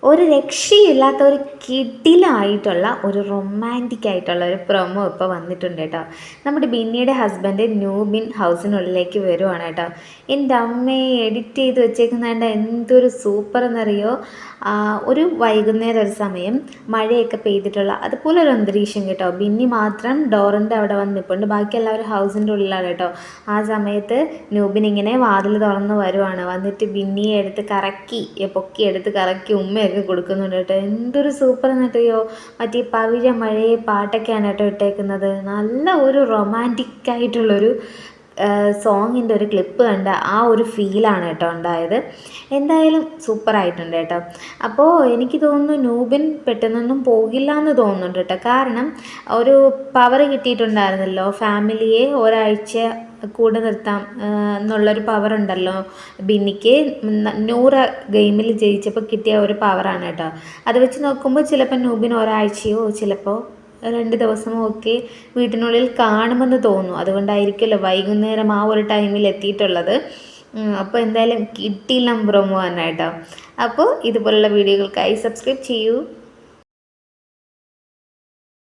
ഒരു രക്ഷയില്ലാത്ത ഒരു കിടിലായിട്ടുള്ള ഒരു റൊമാൻറ്റിക് ആയിട്ടുള്ള ഒരു പ്രൊമോ ഇപ്പോൾ വന്നിട്ടുണ്ട് കേട്ടോ. നമ്മുടെ ബിന്നിയുടെ ഹസ്ബൻഡ് ന്യൂബിൻ ഹൗസിനുള്ളിലേക്ക് വരുവാണ് കേട്ടോ. എൻ്റെ അമ്മയെ എഡിറ്റ് ചെയ്ത് വെച്ചേക്കുന്നതിൻ്റെ എന്തൊരു സൂപ്പർ എന്നറിയോ. ഒരു വൈകുന്നേരം ഒരു സമയം മഴയൊക്കെ പെയ്തിട്ടുള്ള അതുപോലെ ഒരു അന്തരീക്ഷം കേട്ടോ. ബിന്നി മാത്രം ഡോറിൻ്റെ അവിടെ വന്ന് നിൽപ്പുണ്ട്, ബാക്കി എല്ലാവരും ഹൗസിൻ്റെ ഉള്ളിലാണ് കേട്ടോ. ആ സമയത്ത് ന്യൂബിൻ ഇങ്ങനെ വാതിൽ തുറന്ന് വരുവാണ്. വന്നിട്ട് ബിന്നിയെ എടുത്ത് പൊക്കി എടുത്ത് കറക്കി ഉമ്മയൊക്കെ കൊടുക്കുന്നുണ്ട് കേട്ടോ. എന്തൊരു സൂപ്പർ എന്നറിയോ. മറ്റേ പവിഴ മഴയെ പാട്ടൊക്കെയാണ് കേട്ടോ ഇട്ടേക്കുന്നത്. നല്ല ഒരു റൊമാൻറ്റിക് ആയിട്ടുള്ളൊരു സോങ്ങിൻ്റെ ഒരു ക്ലിപ്പ് കണ്ട ആ ഒരു ഫീലാണ് കേട്ടോ ഉണ്ടായത്. എന്തായാലും സൂപ്പറായിട്ടുണ്ട് കേട്ടോ. അപ്പോൾ എനിക്ക് തോന്നുന്നു ന്യൂബിൻ പെട്ടെന്നൊന്നും പോകില്ല എന്ന് തോന്നുന്നുണ്ട് കേട്ടോ. കാരണം ഒരു പവർ കിട്ടിയിട്ടുണ്ടായിരുന്നല്ലോ, ഫാമിലിയെ ഒരാഴ്ച കൂടെ നിർത്താം എന്നുള്ളൊരു പവർ ഉണ്ടല്ലോ ബിന്നിക്ക്. 100 ഗെയിമിൽ ജയിച്ചപ്പോൾ കിട്ടിയ ഒരു പവറാണ് കേട്ടോ. അത് വെച്ച് നോക്കുമ്പോൾ ചിലപ്പോൾ ന്യൂബിൻ ഒരാഴ്ചയോ ചിലപ്പോൾ 2 ദിവസമോ ഒക്കെ വീട്ടിനുള്ളിൽ കാണുമെന്ന് തോന്നുന്നു. അതുകൊണ്ടായിരിക്കുമല്ലോ വൈകുന്നേരം ആ ഒരു ടൈമിൽ എത്തിയിട്ടുള്ളത്. അപ്പോൾ എന്തായാലും കിട്ടിയില്ല പ്രൊമോ തന്നെ കേട്ടോ. അപ്പോൾ ഇതുപോലുള്ള വീഡിയോകൾക്കായി സബ്സ്ക്രൈബ് ചെയ്യൂ.